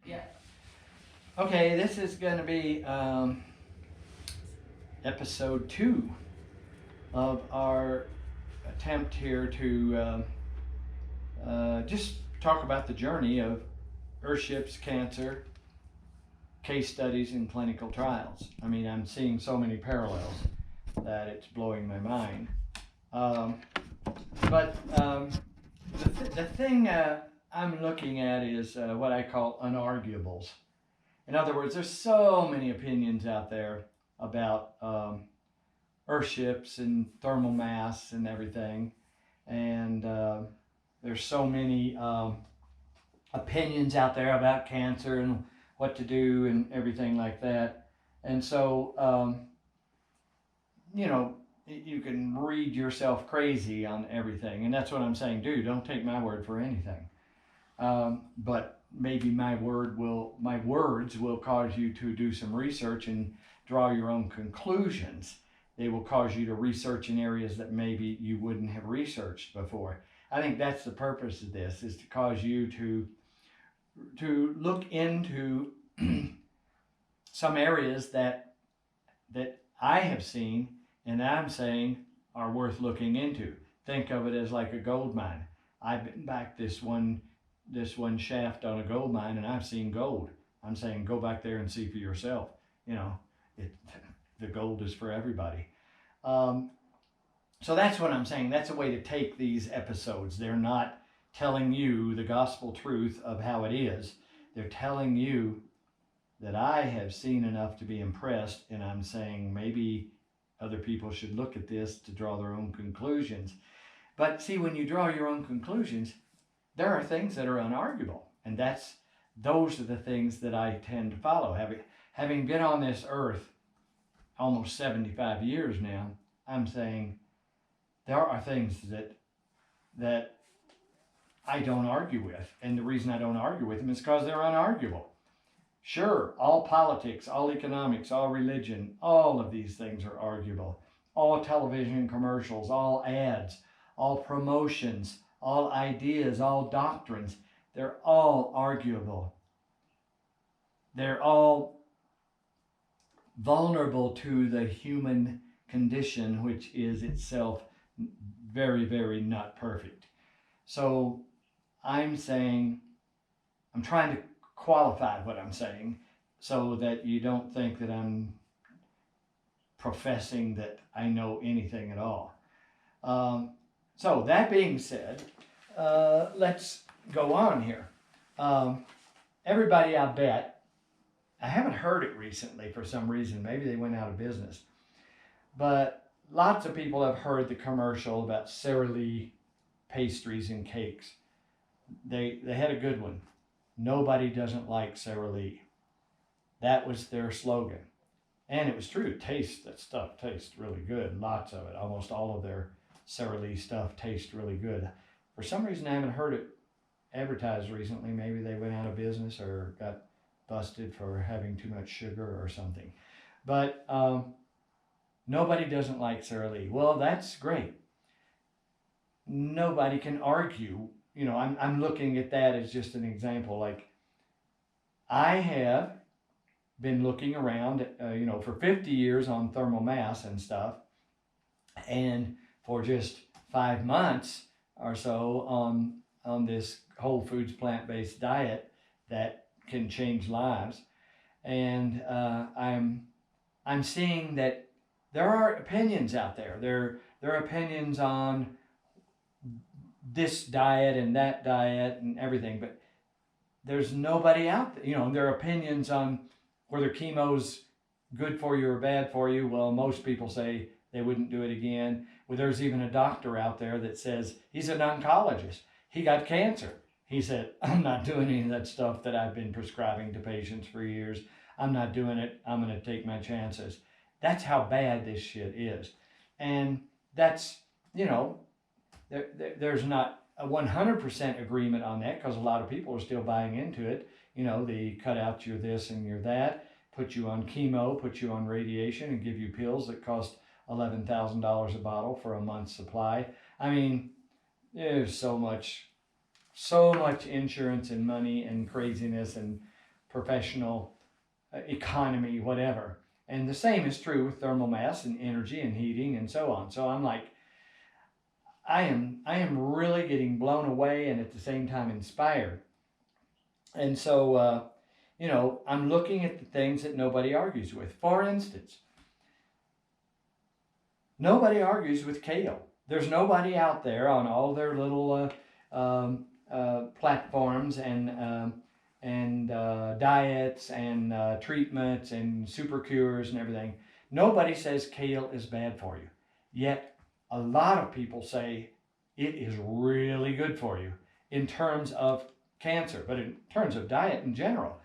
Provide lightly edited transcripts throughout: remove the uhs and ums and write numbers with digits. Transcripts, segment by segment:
Yeah. Okay, this is going to be episode 2 of our attempt here to just talk about the journey of Earthships Cancer case studies and clinical trials. I mean, I'm seeing so many parallels that it's blowing my mind. Um, but the thing I'm looking at is what I call unarguables. In other words, there's so many opinions out there about Earthships and thermal mass and everything, and there's so many opinions out there about cancer and what to do and everything like that. And so, you know, you can read yourself crazy on everything, and that's what I'm saying. Dude, don't take my word for anything. But maybe my words will cause you to do some research and draw your own conclusions. They will cause you to research in areas that maybe you wouldn't have researched before. I think that's the purpose of this, is to cause you to look into some areas that I have seen and I'm saying are worth looking into. Think of it as like a gold mine. I've been back this one shaft on a gold mine and I've seen gold. I'm saying go back there and see for yourself. You know, it, the gold is for everybody. Um, so that's what I'm saying. That's a way to take these episodes. They're not telling you the gospel truth of how it is. They're telling you that I have seen enough to be impressed, and I'm saying maybe other people should look at this to draw their own conclusions. But see, when you draw your own conclusions, there are things that are unarguable, and those are the things that I tend to follow. Having been on this earth almost 75 years now, I'm saying there are things that I don't argue with, and the reason I don't argue with them is because they're unarguable. Sure, all politics, all economics, all religion, all of these things are arguable. All television commercials, all ads, all promotions, all ideas, all doctrines, they're all arguable. They're all vulnerable to the human condition, which is itself very, very not perfect. So I'm saying, I'm trying to qualify what I'm saying so that you don't think that I'm professing that I know anything at all. So that being said, let's go on here. Everybody, I bet, I haven't heard it recently for some reason. Maybe they went out of business. But lots of people have heard the commercial about Sara Lee pastries and cakes. They had a good one. Nobody doesn't like Sara Lee. That was their slogan. And it was true. That stuff tastes really good. Lots of it. Almost all of their Sara Lee stuff tastes really good. For some reason, I haven't heard it advertised recently. Maybe they went out of business or got busted for having too much sugar or something. But nobody doesn't like Sara Lee. Well, that's great. Nobody can argue. You know, I'm looking at that as just an example. Like, I have been looking around, for 50 years on thermal mass and stuff, and for just 5 months or so on this whole foods plant-based diet that can change lives. And I'm seeing that there are opinions out there. There are opinions on this diet and that diet and everything, but there's nobody out there. There are opinions on whether chemo's good for you or bad for you. Well, most people say they wouldn't do it again. Well, there's even a doctor out there that says, he's an oncologist. He got cancer. He said, I'm not doing any of that stuff that I've been prescribing to patients for years. I'm not doing it. I'm going to take my chances. That's how bad this shit is. And that's, there's not a 100% agreement on that because a lot of people are still buying into it. They cut out your this and your that, put you on chemo, put you on radiation, and give you pills that cost $11,000 a bottle for a month's supply. I mean, there's so much insurance and money and craziness and professional economy, whatever. And the same is true with thermal mass and energy and heating and so on. So I'm like, I am really getting blown away and at the same time inspired. And so, I'm looking at the things that nobody argues with. For instance, nobody argues with kale. There's nobody out there on all their little platforms and diets and treatments and super cures and everything. Nobody says kale is bad for you. Yet a lot of people say it is really good for you in terms of cancer, but in terms of diet in general.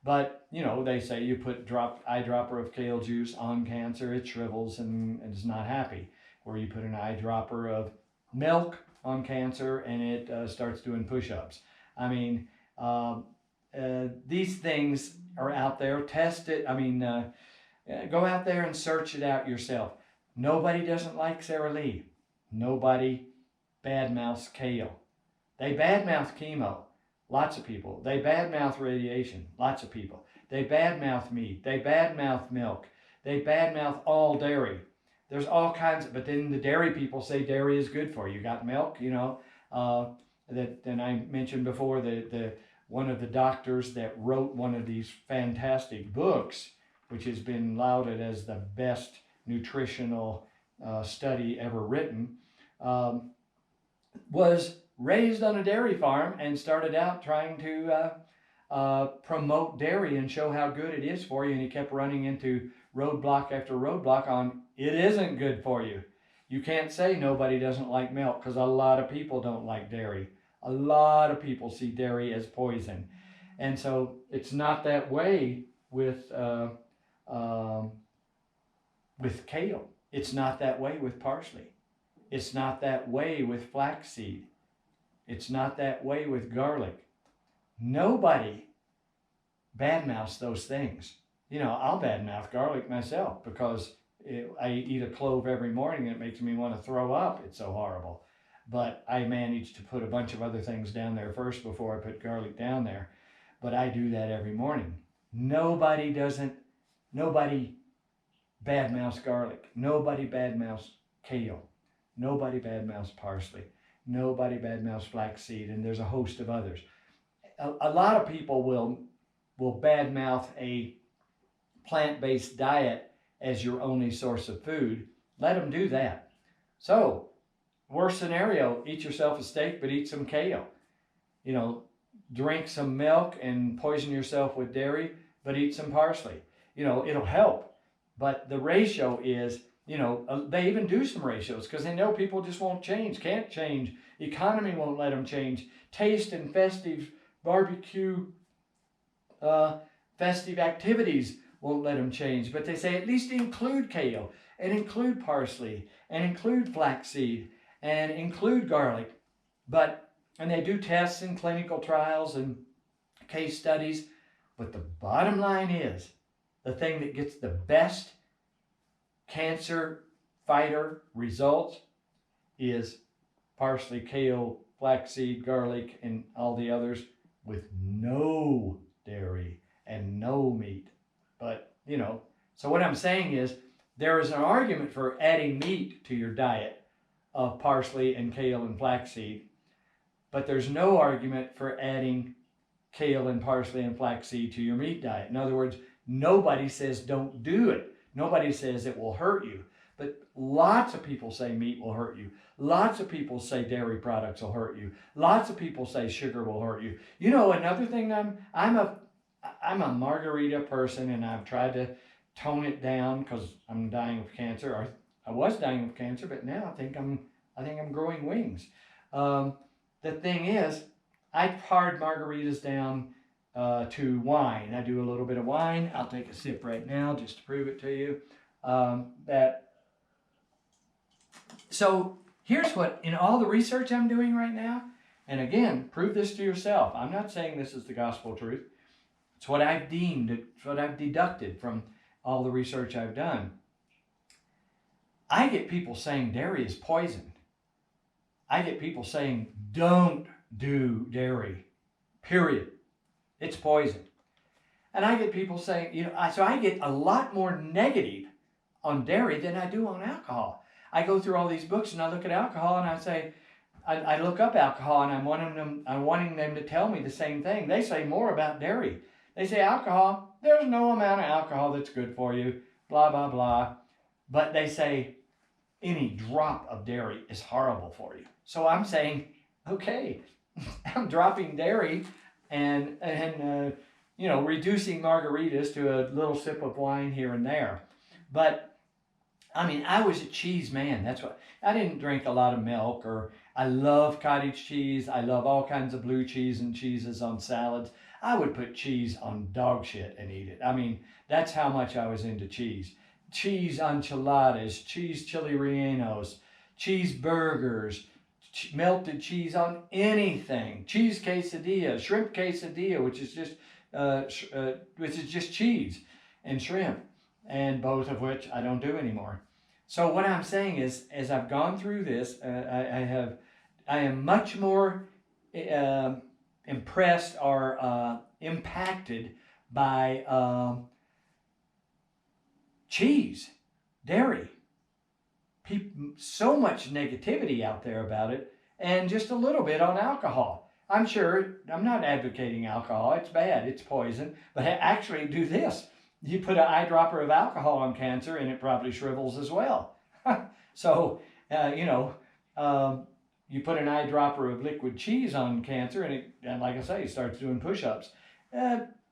But, they say you put eyedropper of kale juice on cancer, it shrivels and is not happy. Or you put an eyedropper of milk on cancer and it starts doing push-ups. I mean, these things are out there. Test it. Go out there and search it out yourself. Nobody doesn't like Sara Lee. Nobody badmouths kale. They badmouth chemo. Lots of people. They badmouth radiation. Lots of people. They badmouth meat. They badmouth milk. They badmouth all dairy. There's all kinds of, but then the dairy people say dairy is good for you. You got milk, and I mentioned before the one of the doctors that wrote one of these fantastic books, which has been lauded as the best nutritional study ever written, was raised on a dairy farm and started out trying to promote dairy and show how good it is for you. And he kept running into roadblock after roadblock on it isn't good for you. You can't say nobody doesn't like milk because a lot of people don't like dairy. A lot of people see dairy as poison. And so it's not that way with kale. It's not that way with parsley. It's not that way with flaxseed. It's not that way with garlic. Nobody badmouths those things. I'll badmouth garlic myself because I eat a clove every morning and it makes me want to throw up. It's so horrible. But I managed to put a bunch of other things down there first before I put garlic down there. But I do that every morning. Nobody badmouths garlic. Nobody badmouths kale. Nobody badmouths parsley. Nobody badmouths flaxseed, and there's a host of others. A lot of people will badmouth a plant-based diet as your only source of food. Let them do that. So, worst scenario, eat yourself a steak, but eat some kale. Drink some milk and poison yourself with dairy, but eat some parsley. It'll help. But the ratio is, they even do some ratios because they know people just won't change, can't change. Economy won't let them change. Taste and festive barbecue, festive activities won't let them change. But they say at least include kale and include parsley and include flaxseed and include garlic. And they do tests and clinical trials and case studies. But the bottom line is the thing that gets the best cancer fighter results is parsley, kale, flaxseed, garlic, and all the others with no dairy and no meat. But, so what I'm saying is there is an argument for adding meat to your diet of parsley and kale and flaxseed, but there's no argument for adding kale and parsley and flaxseed to your meat diet. In other words, nobody says don't do it. Nobody says it will hurt you. But lots of people say meat will hurt you. Lots of people say dairy products will hurt you. Lots of people say sugar will hurt you. Another thing, I'm a margarita person, and I've tried to tone it down because I'm dying of cancer. Or I was dying of cancer, but now I think I'm growing wings. The thing is, I pared margaritas down to wine. I do a little bit of wine. I'll take a sip right now just to prove it to you. So here's what, in all the research I'm doing right now, and again, prove this to yourself. I'm not saying this is the gospel truth. It's what I've deemed, it's what I've deducted from all the research I've done. I get people saying dairy is poison. I get people saying don't do dairy, period. It's poison. And I get people saying, so I get a lot more negative on dairy than I do on alcohol. I go through all these books and I look at alcohol and I say, I look up alcohol and I'm wanting them to tell me the same thing. They say more about dairy. They say alcohol, there's no amount of alcohol that's good for you, blah, blah, blah. But they say any drop of dairy is horrible for you. So I'm saying, okay, I'm dropping dairy and reducing margaritas to a little sip of wine here and there. But I mean, I was a cheese man. That's what I didn't drink a lot of milk, or I love cottage cheese. I love all kinds of blue cheese and cheeses on salads. I would put cheese on dog shit and eat it. I mean, that's how much I was into cheese. Cheese enchiladas, cheese chili rellenos, cheese burgers, melted cheese on anything, cheese quesadilla, shrimp quesadilla, which is just cheese and shrimp, and both of which I don't do anymore. So what I'm saying is, as I've gone through this, I am much more impressed or impacted by cheese, dairy. So much negativity out there about it, and just a little bit on alcohol. I'm not advocating alcohol. It's bad. It's poison. But actually do this. You put an eyedropper of alcohol on cancer and it probably shrivels as well. So, you put an eyedropper of liquid cheese on cancer and like I say, it starts doing push-ups.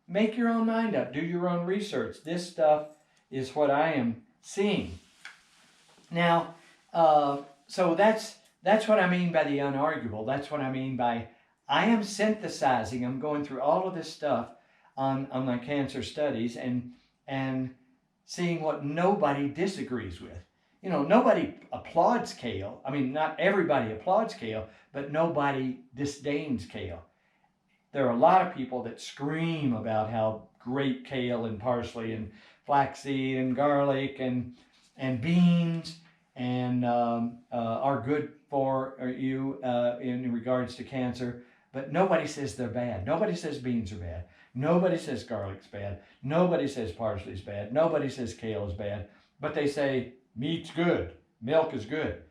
Make your own mind up. Do your own research. This stuff is what I am seeing. Now, so that's what I mean by the unarguable. That's what I mean by I am synthesizing. I'm going through all of this stuff on my cancer studies and seeing what nobody disagrees with. Nobody applauds kale. I mean, not everybody applauds kale, but nobody disdains kale. There are a lot of people that scream about how great kale and parsley and flaxseed and garlic and beans and are good for you in regards to cancer, but nobody says they're bad. Nobody says beans are bad. Nobody says garlic's bad. Nobody says parsley's bad. Nobody says kale is bad. But they say meat's good, milk is good.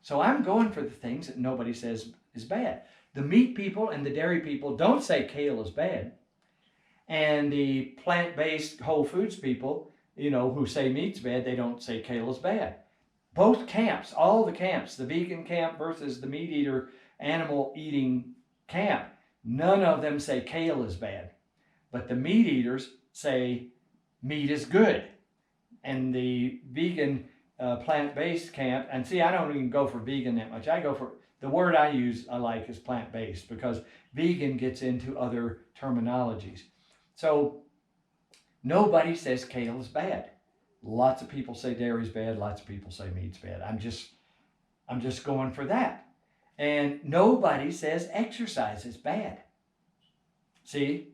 So I'm going for the things that nobody says is bad. The meat people and the dairy people don't say kale is bad. And the plant-based whole foods people, who say meat's bad, they don't say kale is bad. Both camps, all the camps, the vegan camp versus the meat eater, animal eating camp, none of them say kale is bad. But the meat eaters say meat is good. And the vegan plant-based camp, and see, I don't even go for vegan that much. I go for, the word I like is plant-based, because vegan gets into other terminologies. So nobody says kale is bad. Lots of people say dairy's bad. Lots of people say meat's bad. I'm just going for that. And nobody says exercise is bad. See,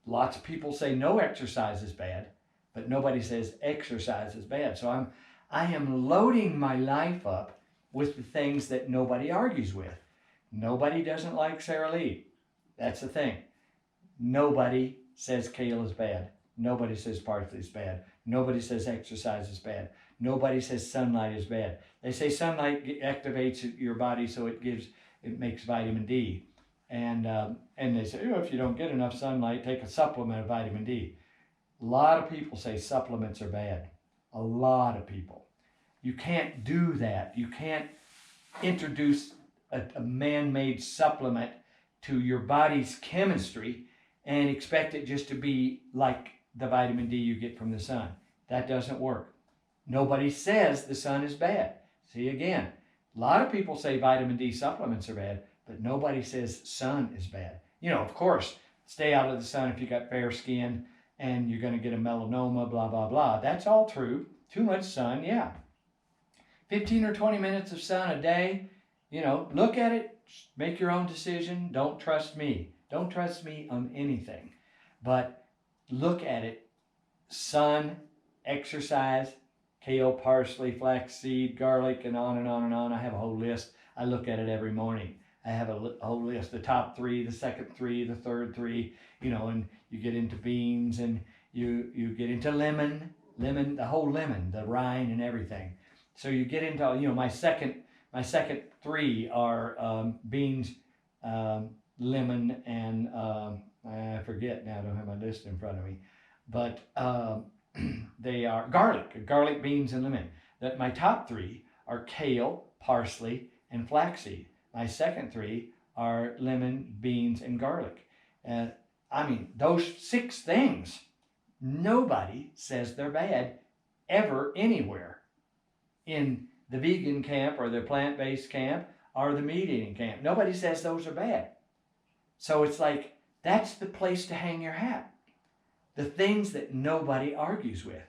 lots of people say no exercise is bad, but nobody says exercise is bad. So I am loading my life up with the things that nobody argues with. Nobody doesn't like Sara Lee. That's the thing. Nobody says kale is bad. Nobody says parsley is bad. Nobody says exercise is bad. Nobody says sunlight is bad. They say sunlight activates your body, so it makes vitamin D. And they say, if you don't get enough sunlight, take a supplement of vitamin D. A lot of people say supplements are bad. A lot of people. You can't do that. You can't introduce a man-made supplement to your body's chemistry and expect it just to be like the vitamin D you get from the sun. That doesn't work. Nobody says the sun is bad. See, again, a lot of people say vitamin D supplements are bad, but nobody says sun is bad. Of course, stay out of the sun if you got fair skin and you're going to get a melanoma, blah, blah, blah. That's all true. Too much sun, yeah. 15 or 20 minutes of sun a day, look at it, make your own decision. Don't trust me. Don't trust me on anything. But look at it. Sun, exercise, kale, parsley, flaxseed, garlic, and on and on and on. I have a whole list. I look at it every morning. I have a whole list, the top 3, the second 3, the third 3, and you get into beans, and you get into lemon, the whole lemon, the rind and everything. So you get into, my second 3 are beans, lemon, and I forget now, I don't have my list in front of me, but they are garlic, beans, and lemon. That my top 3 are kale, parsley, and flaxseed. My second 3 are lemon, beans, and garlic. And those 6 things, nobody says they're bad ever anywhere in the vegan camp or the plant-based camp or the meat-eating camp. Nobody says those are bad. So it's like, that's the place to hang your hat. The things that nobody argues with.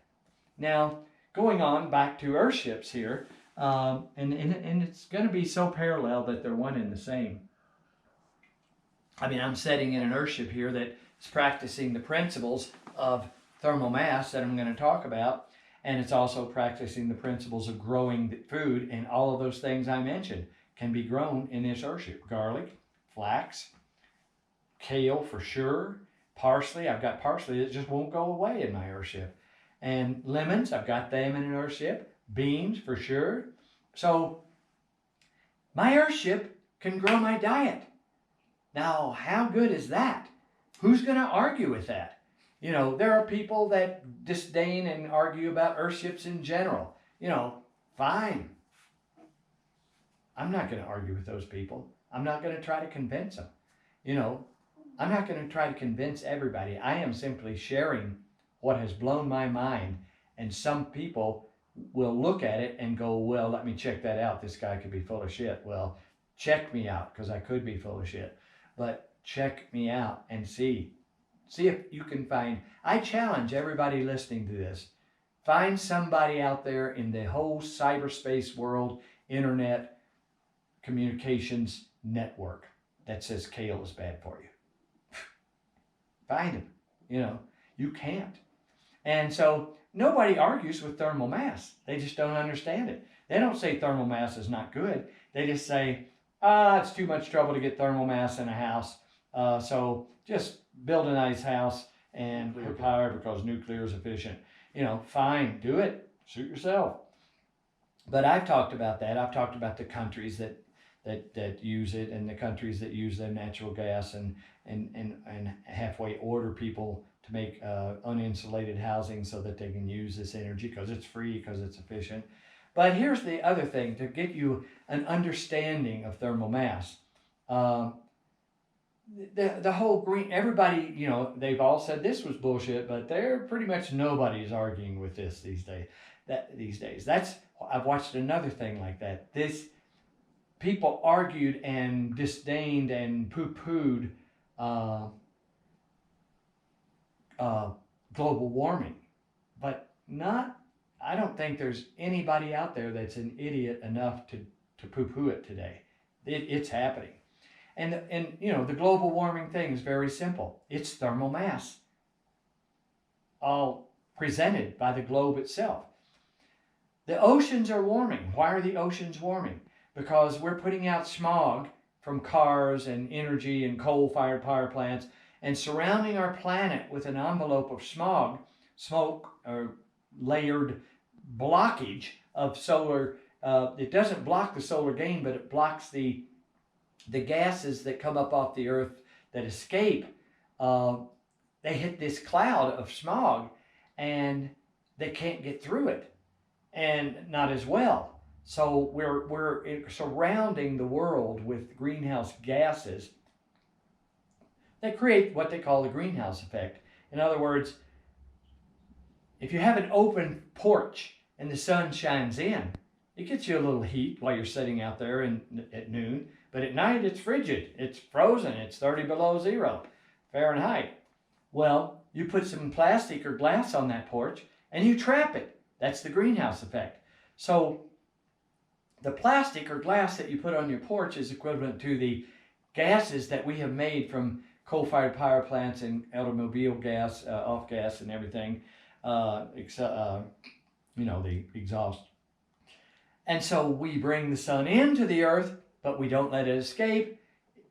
Now, going on back to Earthships here, and it's going to be so parallel that they're one and the same. I'm setting in an Earthship here that is practicing the principles of thermal mass that I'm going to talk about, and it's also practicing the principles of growing food, and all of those things I mentioned can be grown in this Earthship. Garlic, flax, kale for sure, parsley. I've got parsley that just won't go away in my Earthship. And lemons, I've got them in an Earthship. Beans for sure. So my Earthship can grow my diet. Now, how good is that? Who's going to argue with that? There are people that disdain and argue about Earthships in general. Fine. I'm not going to argue with those people. I'm not going to try to convince them. I'm not going to try to convince everybody. I am simply sharing what has blown my mind, and some people will look at it and go, well, let me check that out. This guy could be full of shit. Well, check me out, because I could be full of shit. But check me out and see if you can find. I challenge everybody listening to this. Find somebody out there in the whole cyberspace world, internet, communications network that says kale is bad for you. Find them. You can't. And so nobody argues with thermal mass. They just don't understand it. They don't say thermal mass is not good. They just say, it's too much trouble to get thermal mass in a house. So just build a nice house and nuclear power because nuclear is efficient. Fine, do it. Suit yourself. But I've talked about that. I've talked about the countries that use it, and the countries that use their natural gas and halfway order people to make uninsulated housing so that they can use this energy because it's free, because it's efficient. But here's the other thing to get you an understanding of thermal mass. The whole green, everybody, they've all said this was bullshit, but they're pretty much nobody's arguing with this these days. I've watched another thing like that. People argued and disdained and poo-pooed global warming, but I don't think there's anybody out there that's an idiot enough to poo-poo it today. It's happening. And the global warming thing is very simple. It's thermal mass, all presented by the globe itself. The oceans are warming. Why are the oceans warming? Because we're putting out smog from cars and energy and coal-fired power plants, and surrounding our planet with an envelope of smoke or layered blockage of solar. It doesn't block the solar gain, but it blocks the gases that come up off the Earth that escape. They hit this cloud of smog, and they can't get through it, and not as well. So we're surrounding the world with greenhouse gases that create what they call the greenhouse effect. In other words, if you have an open porch and the sun shines in, it gets you a little heat while you're sitting out there at noon, but at night it's frigid, it's frozen, it's 30 below zero Fahrenheit. Well, you put some plastic or glass on that porch and you trap it. That's the greenhouse effect. So the plastic or glass that you put on your porch is equivalent to the gases that we have made from coal-fired power plants and automobile gas, off gas and everything, the exhaust. And so we bring the sun into the Earth, but we don't let it escape.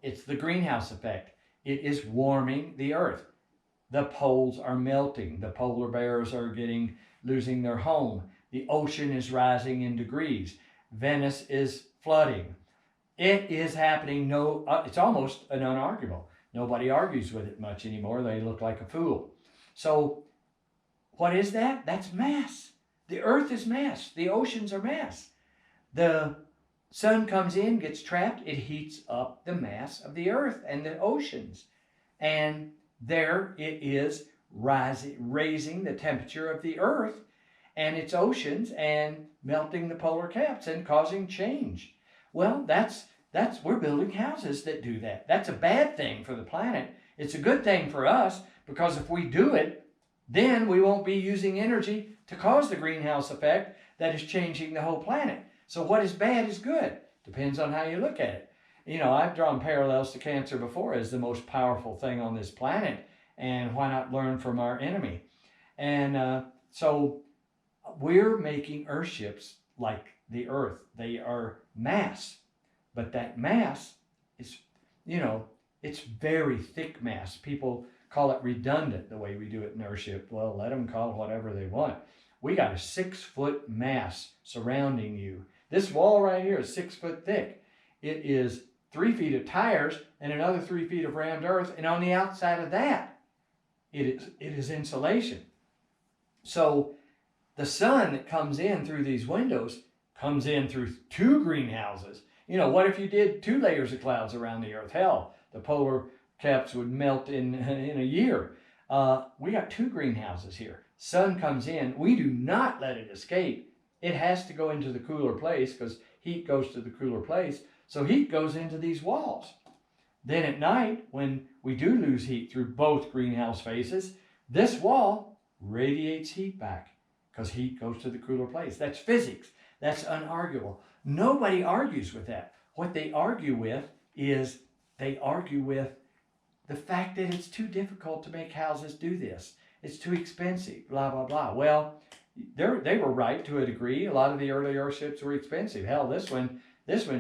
It's the greenhouse effect. It is warming the earth. The poles are melting. The polar bears are losing their home. The ocean is rising in degrees. Venice is flooding. It is happening. It's almost an unarguable. Nobody argues with it much anymore. They look like a fool. So what is that? That's mass. The earth is mass. The oceans are mass. The sun comes in, gets trapped. It heats up the mass of the earth and the oceans. And there it is raising the temperature of the earth and its oceans and melting the polar caps and causing change. Well, we're building houses that do that. That's a bad thing for the planet. It's a good thing for us, because if we do it, then we won't be using energy to cause the greenhouse effect that is changing the whole planet. So what is bad is good. Depends on how you look at it. I've drawn parallels to cancer before as the most powerful thing on this planet, and why not learn from our enemy? And so we're making Earthships like the Earth. They are mass, but that mass is, it's very thick mass. People call it redundant the way we do it in Earthship. Well, let them call it whatever they want. We got a 6-foot mass surrounding you. This wall right here is 6 foot thick. It is 3 feet of tires and another 3 feet of rammed earth, and on the outside of that, it is insulation. So the sun that comes in through these windows comes in through 2 greenhouses. What if you did 2 layers of clouds around the earth? Hell, the polar caps would melt in a year. We got 2 greenhouses here. Sun comes in. We do not let it escape. It has to go into the cooler place, because heat goes to the cooler place. So heat goes into these walls. Then at night, when we do lose heat through both greenhouse faces, this wall radiates heat back, because heat goes to the cooler place. That's physics. That's unarguable. Nobody argues with that. What they argue with is the fact that it's too difficult to make houses do this. It's too expensive, blah, blah, blah. Well, they were right to a degree. A lot of the early Earthships were expensive. Hell, this one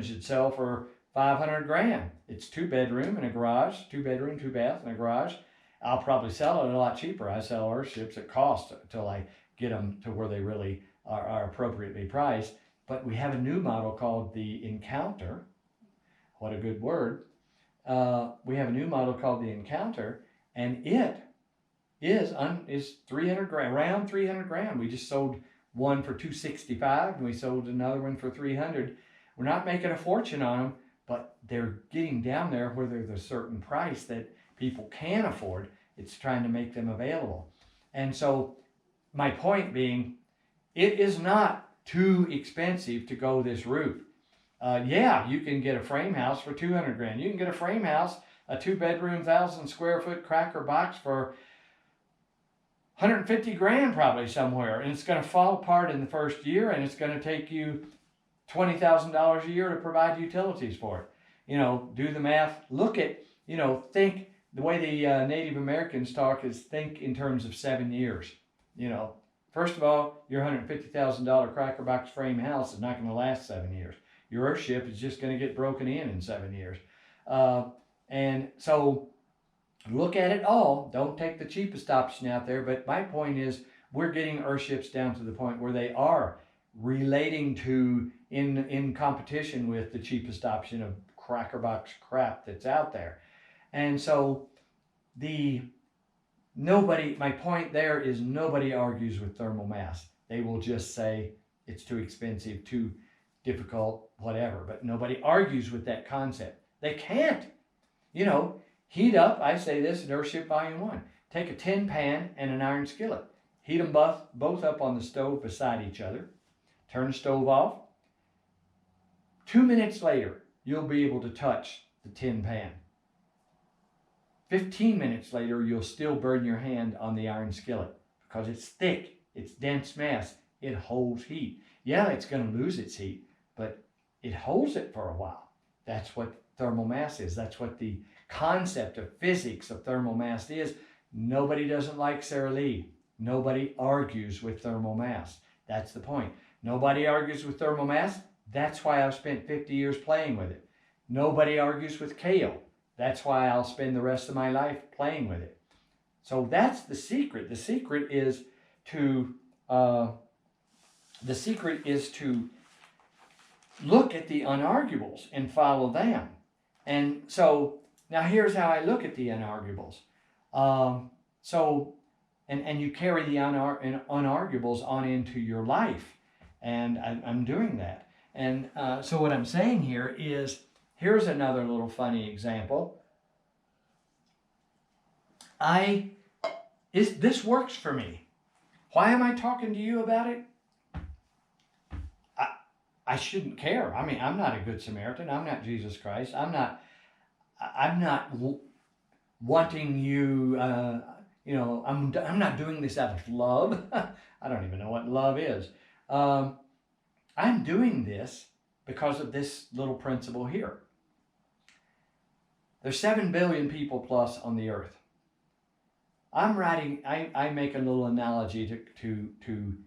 should sell for $500,000. It's 2-bedroom and a garage, 2-bedroom, 2-bath and a garage. I'll probably sell it a lot cheaper. I sell Earthships at cost until I get them to where they really are appropriately priced. But we have a new model called the Encounter. What a good word. We have a new model called the Encounter, and it is $300,000, around $300,000. We just sold one for $265,000, and we sold another one for $300,000. We're not making a fortune on them, but they're getting down there where there's a certain price that people can afford. It's trying to make them available. And so my point being, it is not too expensive to go this route. Yeah, you can get a frame house for $200,000. You can get a frame house, a 2-bedroom, 1,000 square foot cracker box for $150,000 probably somewhere, and it's going to fall apart in the first year, and it's going to take you $20,000 a year to provide utilities for it. Do the math. Look at, think the way the Native Americans talk is think in terms of 7 years. First of all, your $150,000 cracker box frame house is not going to last 7 years. Your Earthship is just going to get broken in 7 years. And so look at it all. Don't take the cheapest option out there. But my point is, we're getting Earthships down to the point where they are relating to, in competition with the cheapest option of cracker box crap that's out there. And so my point there is, nobody argues with thermal mass. They will just say it's too expensive, too difficult, whatever. But nobody argues with that concept. They can't. Heat up, I say this in Earthship Volume 1. Take a tin pan and an iron skillet. Heat them both up on the stove beside each other. Turn the stove off. 2 minutes later, you'll be able to touch the tin pan. 15 minutes later, you'll still burn your hand on the iron skillet, because it's thick, it's dense mass, it holds heat. Yeah, it's going to lose its heat, but it holds it for a while. That's what thermal mass is. That's what the concept of physics of thermal mass is. Nobody doesn't like Sara Lee. Nobody argues with thermal mass. That's the point. Nobody argues with thermal mass. That's why I've spent 50 years playing with it. Nobody argues with kale. That's why I'll spend the rest of my life playing with it. So that's the secret. The secret is to look at the unarguables and follow them. And so now here's how I look at the unarguables. And you carry the unarguables on into your life. And I'm doing that. And so what I'm saying here is, here's another little funny example. This works for me. Why am I talking to you about it? I shouldn't care. I mean, I'm not a good Samaritan. I'm not Jesus Christ. I'm not wanting you, I'm not doing this out of love. I don't even know what love is. I'm doing this because of this little principle here. There's 7 billion people plus on the earth. I make a little analogy to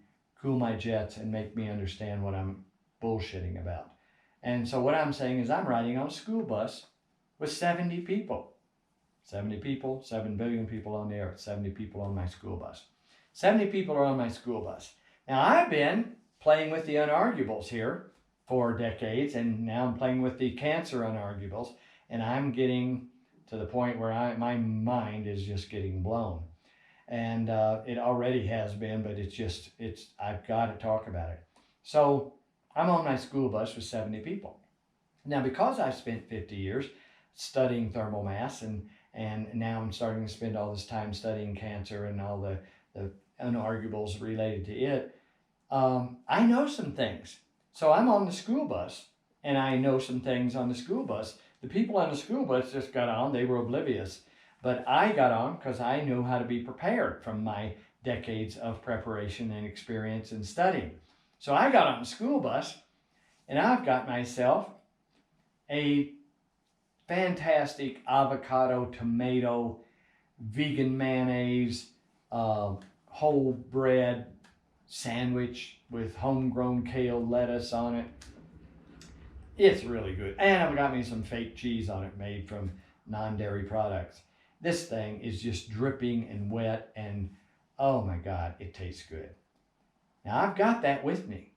cool my jets and make me understand what I'm bullshitting about. And so what I'm saying is, I'm riding on a school bus with 70 people. 70 people, 7 billion people on the earth, 70 people on my school bus. 70 people are on my school bus. Now, I've been playing with the unarguables here for decades, and now I'm playing with the cancer unarguables, and I'm getting to the point where my mind is just getting blown. And it already has been, but I've got to talk about it. So I'm on my school bus with 70 people. Now, because I've spent 50 years studying thermal mass, and now I'm starting to spend all this time studying cancer and all the unarguables related to it, I know some things. So I'm on the school bus, and I know some things on the school bus. The people on the school bus just got on. They were oblivious. But I got on because I knew how to be prepared from my decades of preparation and experience and studying. So I got on the school bus, and I've got myself a fantastic avocado, tomato, vegan mayonnaise, whole bread sandwich with homegrown kale lettuce on it. It's really good. And I've got me some fake cheese on it made from non-dairy products. This thing is just dripping and wet, and oh my God, it tastes good. Now I've got that with me,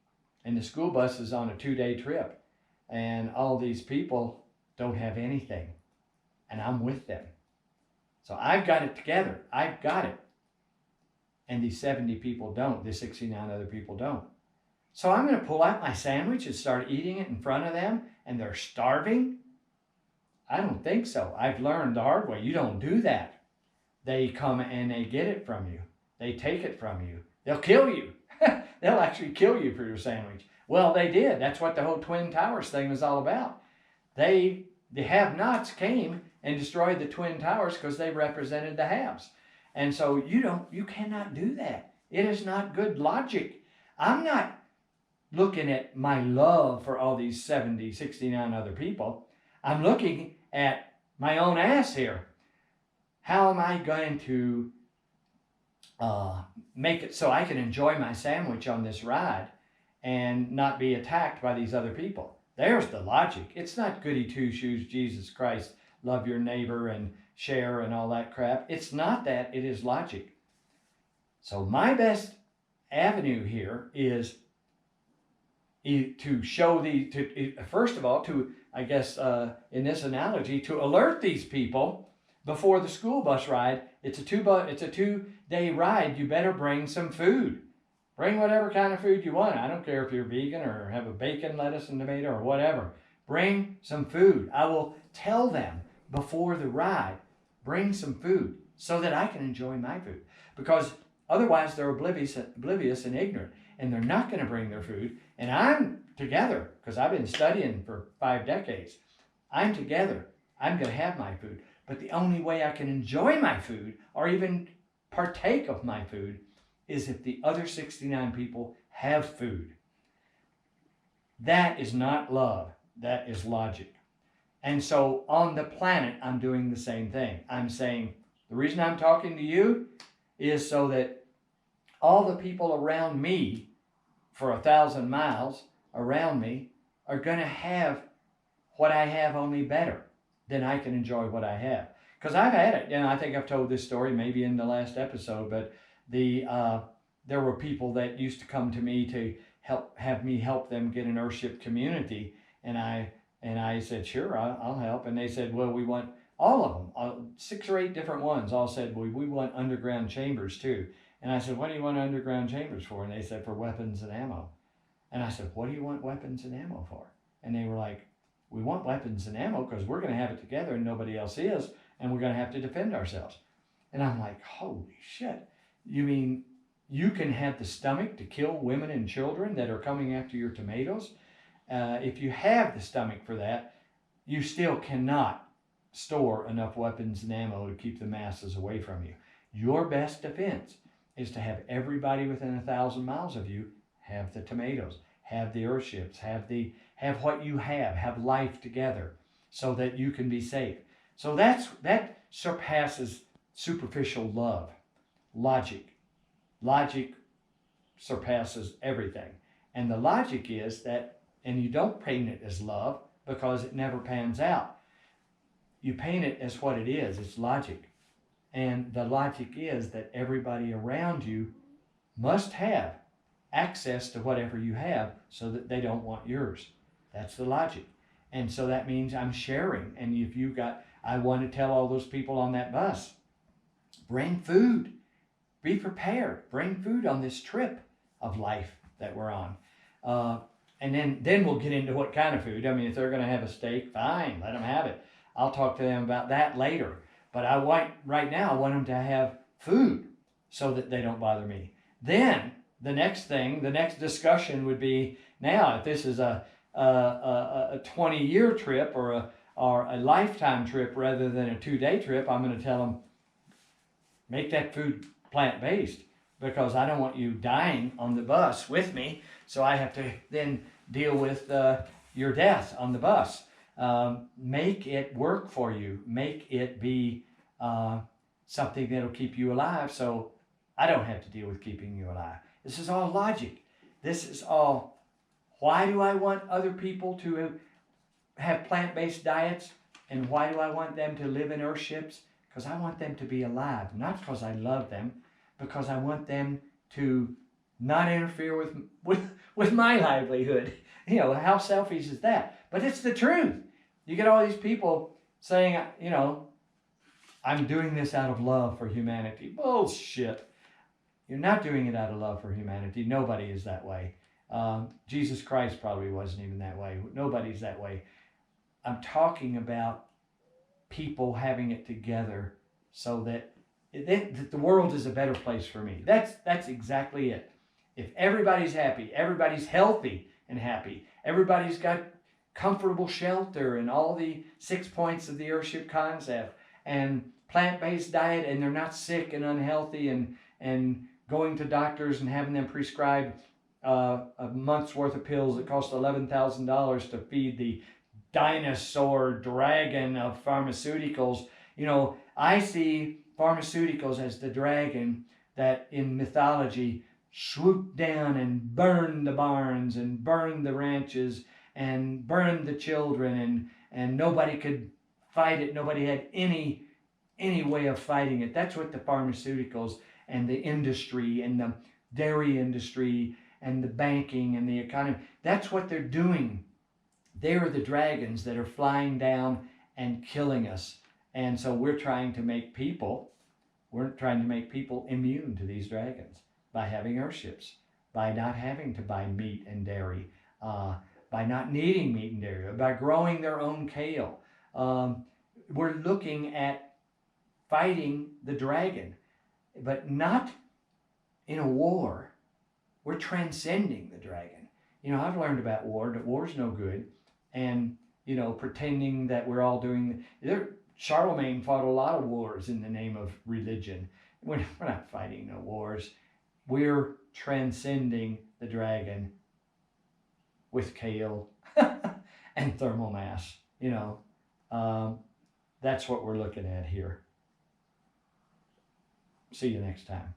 and the school bus is on a 2-day trip, and all these people don't have anything, and I'm with them. So I've got it together. I've got it. And these 70 people don't. The 69 other people don't. So I'm going to pull out my sandwich and start eating it in front of them, and they're starving? I don't think so. I've learned the hard way. You don't do that. They come and they get it from you. They take it from you. They'll kill you. They'll actually kill you for your sandwich. Well, they did. That's what the whole Twin Towers thing was all about. The have-nots came and destroyed the Twin Towers because they represented the haves. And so you cannot do that. It is not good logic. I'm not looking at my love for all these 70, 69 other people. I'm looking at my own ass here. How am I going to make it so I can enjoy my sandwich on this ride and not be attacked by these other people? There's the logic. It's not goody two-shoes, Jesus Christ, love your neighbor and share and all that crap. It's not that. It is logic. So my best avenue here is to show first of all, I guess in this analogy, to alert these people before the school bus ride. It's a 2-day ride. You better bring some food. Bring whatever kind of food you want. I don't care if you're vegan or have a bacon, lettuce, and tomato or whatever. Bring some food. I will tell them before the ride, bring some food so that I can enjoy my food. Because otherwise they're oblivious and ignorant, and they're not going to bring their food. And I'm together, because I've been studying for 5 decades. I'm together. I'm going to have my food. But the only way I can enjoy my food or even partake of my food is if the other 69 people have food. That is not love. That is logic. And so on the planet, I'm doing the same thing. I'm saying, the reason I'm talking to you is so that all the people around me, for 1,000 miles around me, are going to have what I have, only better. then I can enjoy what I have. Because I've had it, and I think I've told this story maybe in the last episode, but there were people that used to come to me to have me help them get an Earthship community, and I said, sure, I'll help. And they said, well, we want all of them, 6 or 8 different ones, all said, well, we want underground chambers too. And I said, what do you want underground chambers for? And they said, for weapons and ammo. And I said, what do you want weapons and ammo for? And they were like, we want weapons and ammo because we're going to have it together and nobody else is, and we're going to have to defend ourselves. And I'm like, holy shit. You mean you can have the stomach to kill women and children that are coming after your tomatoes? If you have the stomach for that, you still cannot store enough weapons and ammo to keep the masses away from you. Your best defense is to have everybody within 1,000 miles of you have the tomatoes, have the Earthships, have what you have life together so that you can be safe. So that surpasses superficial love. Logic surpasses everything. And the logic is that, and you don't paint it as love because it never pans out. You paint it as what it is. It's logic. And the logic is that everybody around you must have access to whatever you have so that they don't want yours. That's the logic. And so that means I'm sharing. And if you got, I want to tell all those people on that bus, bring food. Be prepared. Bring food on this trip of life that we're on. And then we'll get into what kind of food. I mean, if they're going to have a steak, fine, let them have it. I'll talk to them about that later. But right now, I want them to have food so that they don't bother me. Then the next discussion would be, now if this is a 20-year trip or a lifetime trip rather than a 2-day trip, I'm going to tell them, make that food plant-based, because I don't want you dying on the bus with me, so I have to then deal with your death on the bus. Make it work for you. Make it be something that'll keep you alive, so I don't have to deal with keeping you alive. This is all logic. This is all, why do I want other people to have plant-based diets, and why do I want them to live in Earthships? Because I want them to be alive, not because I love them, because I want them to not interfere with my livelihood. You know, how selfish is that? But it's the truth. You get all these people saying, you know, I'm doing this out of love for humanity. Bullshit. You're not doing it out of love for humanity. Nobody is that way. Jesus Christ probably wasn't even that way. Nobody's that way. I'm talking about people having it together so that the world is a better place for me. That's exactly it. If everybody's happy, everybody's healthy and happy, everybody's got comfortable shelter and all the 6 points of the Earthship concept and plant-based diet, and they're not sick and unhealthy and going to doctors and having them prescribe a month's worth of pills that cost $11,000 to feed the dinosaur dragon of pharmaceuticals. You know, I see pharmaceuticals as the dragon that in mythology swooped down and burned the barns and burned the ranches and burned the children, and nobody could fight it. Nobody had any way of fighting it. That's what the pharmaceuticals and the industry and the dairy industry and the banking and the economy, that's what they're doing. They're the dragons that are flying down and killing us. And so we're trying to make people immune to these dragons by having Earthships, by not having to buy meat and dairy, by not needing meat and dairy, by growing their own kale. We're looking at fighting the dragon, but not in a war. We're transcending the dragon. You know, I've learned about war, that war's no good. And, you know, pretending that we're all doing, Charlemagne fought a lot of wars in the name of religion. We're not fighting no wars. We're transcending the dragon with kale and thermal mass. You know, that's what we're looking at here. See you next time.